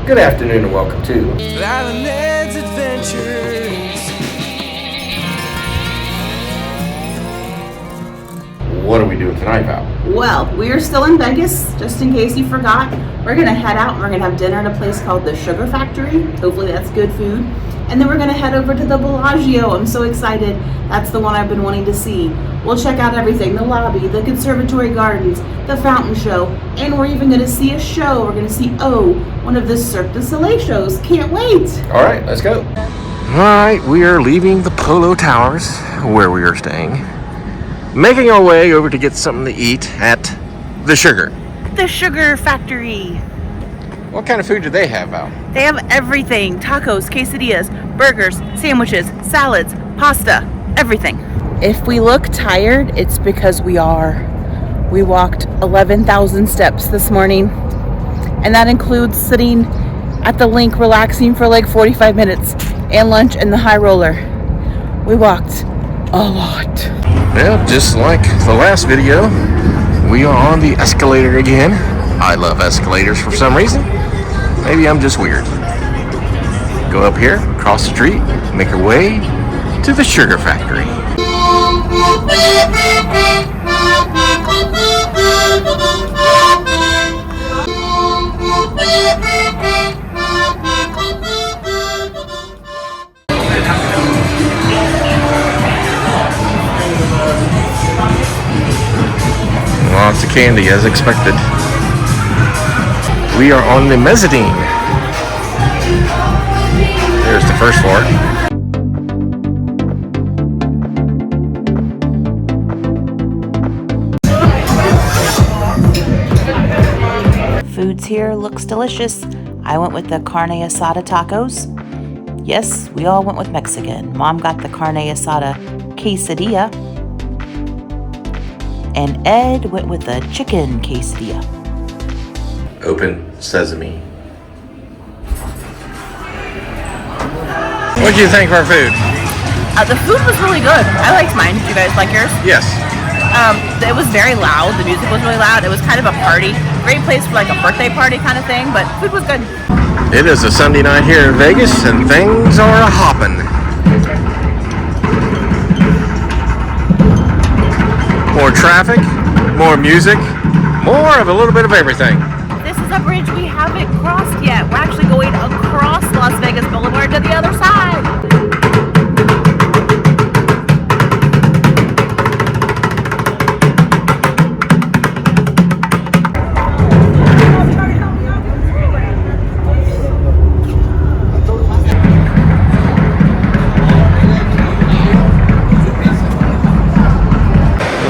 Good afternoon and welcome to Island's Adventures. What are we doing tonight, Val? Well, we are still in Vegas, just in case you forgot. We're going to head out and we're going to have dinner at a place called the Sugar Factory. Hopefully that's good food. And then we're going to head over to the Bellagio. I'm so excited. That's the one I've been wanting to see. We'll check out everything, the lobby, the conservatory gardens, the fountain show, and we're even going to see a show. We're going to see, one of the Cirque du Soleil shows. Can't wait. All right, let's go. All right, we are leaving the Polo Towers, where we are staying, making our way over to get something to eat at the The Sugar Factory. What kind of food do they have, Val? They have everything. Tacos, quesadillas, burgers, sandwiches, salads, pasta, everything. If we look tired, it's because we are. We walked 11,000 steps this morning, and that includes sitting at the link relaxing for like 45 minutes and lunch in the high roller. We walked a lot. Well, just like the last video, we are on the escalator again. I love escalators for some reason. Maybe I'm just weird. Go up here, cross the street, make our way to the Sugar Factory. Lots of candy as expected. We are on the mezzanine. There's the first floor. Foods here looks delicious. I went with the carne asada tacos. Yes, we all went with Mexican. Mom got the carne asada quesadilla. And Ed went with the chicken quesadilla. Open sesame. What did you think of our food? The food was really good. I liked mine. Did you guys like yours? Yes. It was very loud. The music was really loud. It was kind of a party. Great place for like a birthday party kind of thing, but food was good. It is a Sunday night here in Vegas and things are a hoppin'. More traffic, more music, more of a little bit of everything. This is a bridge we haven't crossed yet. We're actually going across Las Vegas Boulevard to the other side.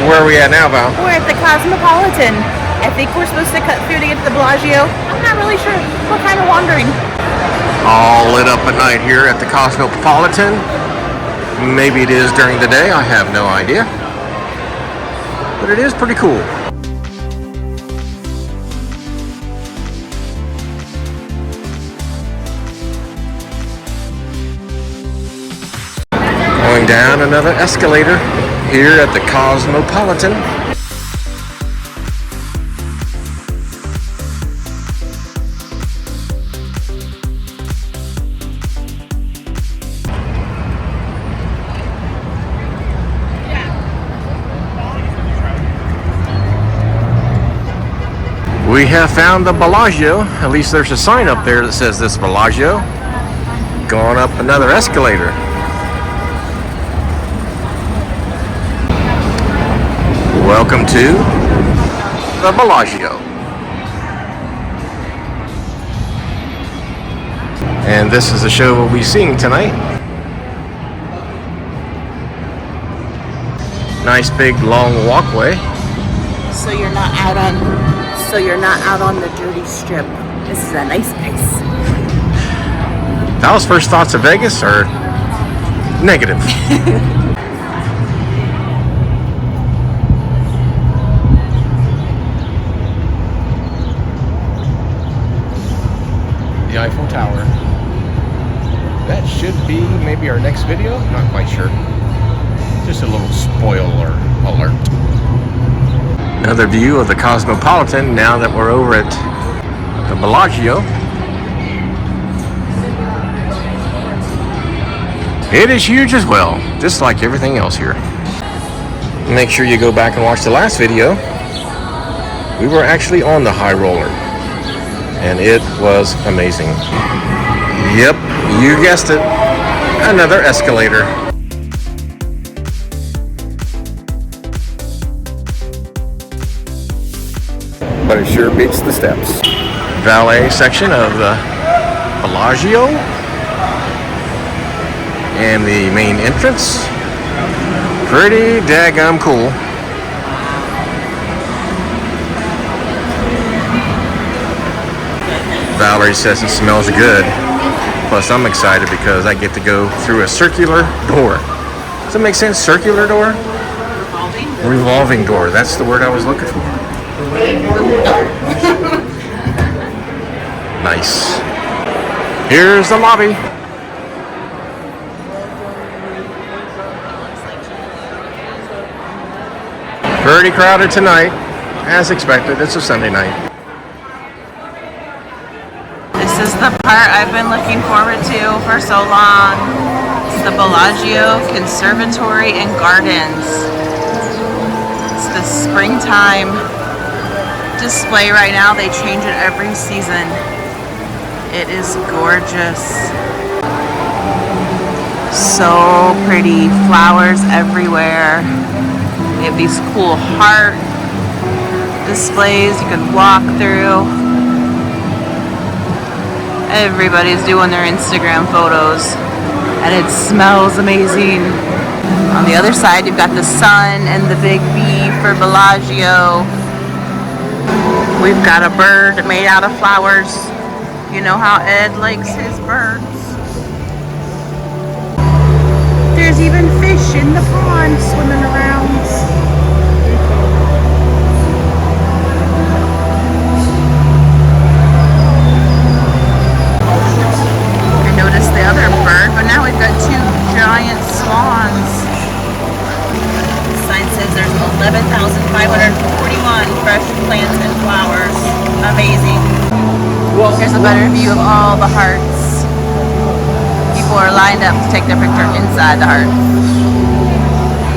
Where are we at now, Val? We're at the Cosmopolitan. I think we're supposed to cut through to get to the Bellagio. I'm not really sure. We're kind of wandering. All lit up at night here at the Cosmopolitan. Maybe it is during the day, I have no idea. But it is pretty cool. Going down another escalator here at the Cosmopolitan. We have found the Bellagio. At least there's a sign up there that says this Bellagio. Going up another escalator. Welcome to the Bellagio. And this is the show we'll be seeing tonight. Nice big long walkway. So you're not out on the dirty strip. This is a nice place. Val's first thoughts of Vegas are negative. The Eiffel Tower. That should be maybe our next video. Not quite sure. Just a little spoiler alert. Another view of the Cosmopolitan now that we're over at the Bellagio. It is huge as well, just like everything else here. Make sure you go back and watch the last video. We were actually on the high roller, and it was amazing. Yep, you guessed it, another escalator. But it sure beats the steps. Valet section of the Bellagio and the main entrance. Pretty daggum cool. Valerie says it smells good. Plus I'm excited because I get to go through a circular door. Does that make sense? Circular door? Revolving door. That's the word I was looking for. Nice. Here's the lobby. Pretty crowded tonight, as expected. It's a Sunday night. This is the part I've been looking forward to for so long. It's the Bellagio Conservatory and Gardens. It's the springtime display right now. They change it every season. It is gorgeous. So pretty. Flowers everywhere. They have these cool heart displays you can walk through. Everybody's doing their Instagram photos, and it smells amazing. On the other side, you've got the sun and the big B for Bellagio. We've got a bird made out of flowers. You know how Ed likes his birds. There's even fish in the pond swimming around. I noticed the other bird, but now we've got two giant swans. The sign says there's 11,541 fresh plants and flowers. Amazing. Here's a better view of all the hearts. People are lined up to take their picture inside the heart.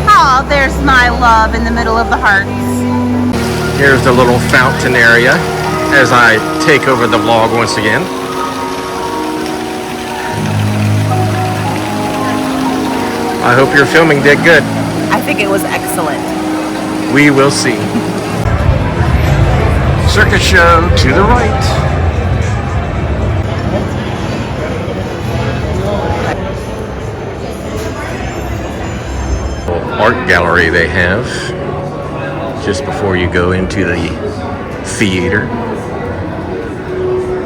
Oh, there's my love in the middle of the hearts. Here's the little fountain area as I take over the vlog once again. I hope your filming did good. I think it was excellent. We will see. Circus show to the right. Art gallery they have just before you go into the theater.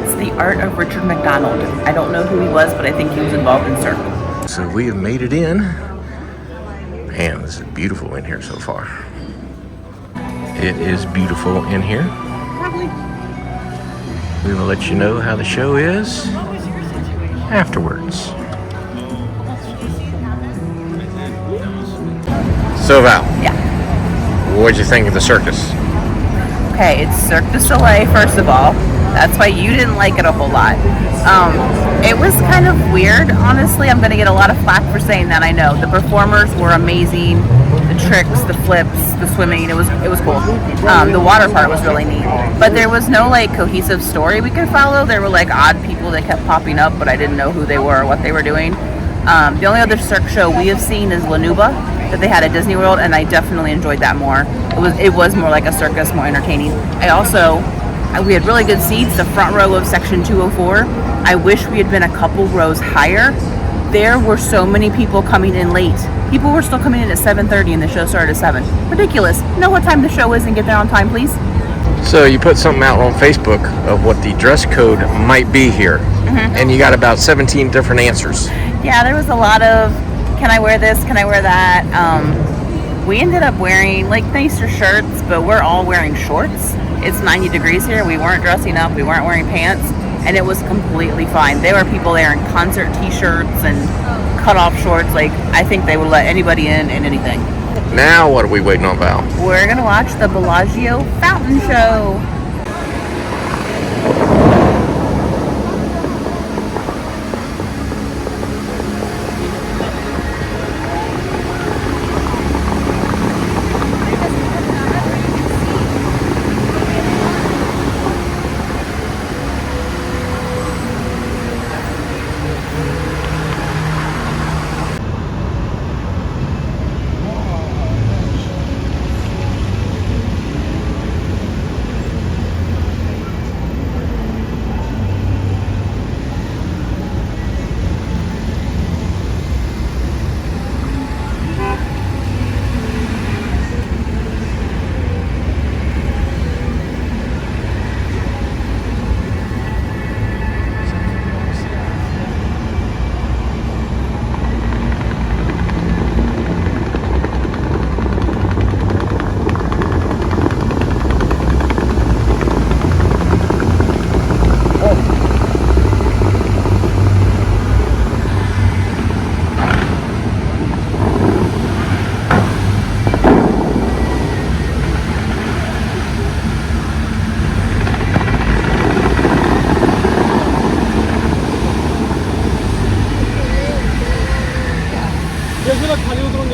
It's the art of Richard McDonald. I don't know who he was, but I think he was involved in circus. So we have made it in. Man, this is beautiful in here so far. It is beautiful in here. We will let you know how the show is afterwards. So Val, Yeah. what'd you think of the circus? Okay, it's Cirque du Soleil, first of all. That's why you didn't like it a whole lot. It was kind of weird, honestly. I'm going to get a lot of flack for saying that, I know. The performers were amazing. The tricks, the flips, the swimming, it was cool. The water part was really neat. But there was no, like, cohesive story we could follow. There were, like, odd people that kept popping up, but I didn't know who they were or what they were doing. The only other Cirque show we have seen is Lanuba that they had at Disney World, and I definitely enjoyed that more. It was more like a circus, more entertaining. We had really good seats, the front row of section 204. I wish we had been a couple rows higher. There were so many people coming in late. People were still coming in at 7:30 and the show started at 7. Ridiculous. Know what time the show is and get there on time, please. So you put something out on Facebook of what the dress code might be here, and you got about 17 different answers. Yeah, there was a lot of, can I wear this, can I wear that? We ended up wearing like nicer shirts, but we're all wearing shorts. It's 90 degrees here. We weren't dressing up. We weren't wearing pants, and it was completely fine. There were people there in concert t-shirts and cut-off shorts. Like, I think they would let anybody in and anything. Now what are we waiting on, Val? We're gonna watch the Bellagio fountain show.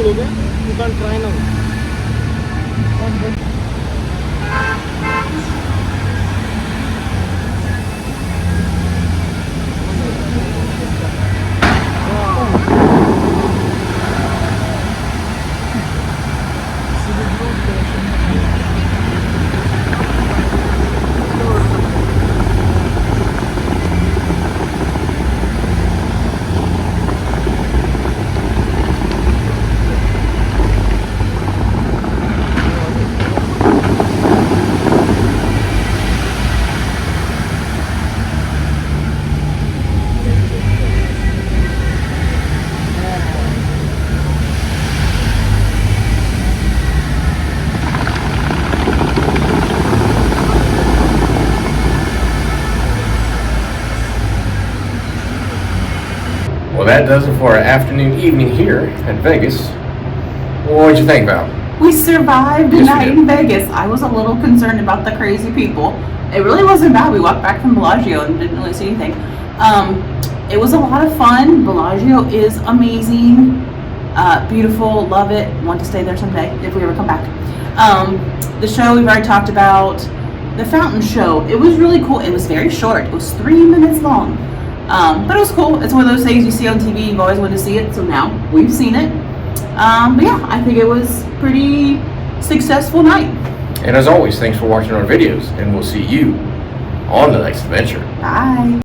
हो गया. You can try now. Well, that does it for our afternoon, evening here at Vegas. What'd you think, Val? We survived a Yes, we night did. in Vegas. I was a little concerned about the crazy people. It really wasn't bad. We walked back from Bellagio and didn't really see anything. It was a lot of fun. Bellagio is amazing, beautiful, love it. Want to stay there someday if we ever come back. The show we've already talked about. The fountain show, it was really cool. It was very short. It was 3 minutes long. But it was cool. It's one of those things you see on TV. You've always wanted to see it, so now we've seen it. But yeah, I think it was pretty successful night. And as always, thanks for watching our videos, and we'll see you on the next adventure. Bye.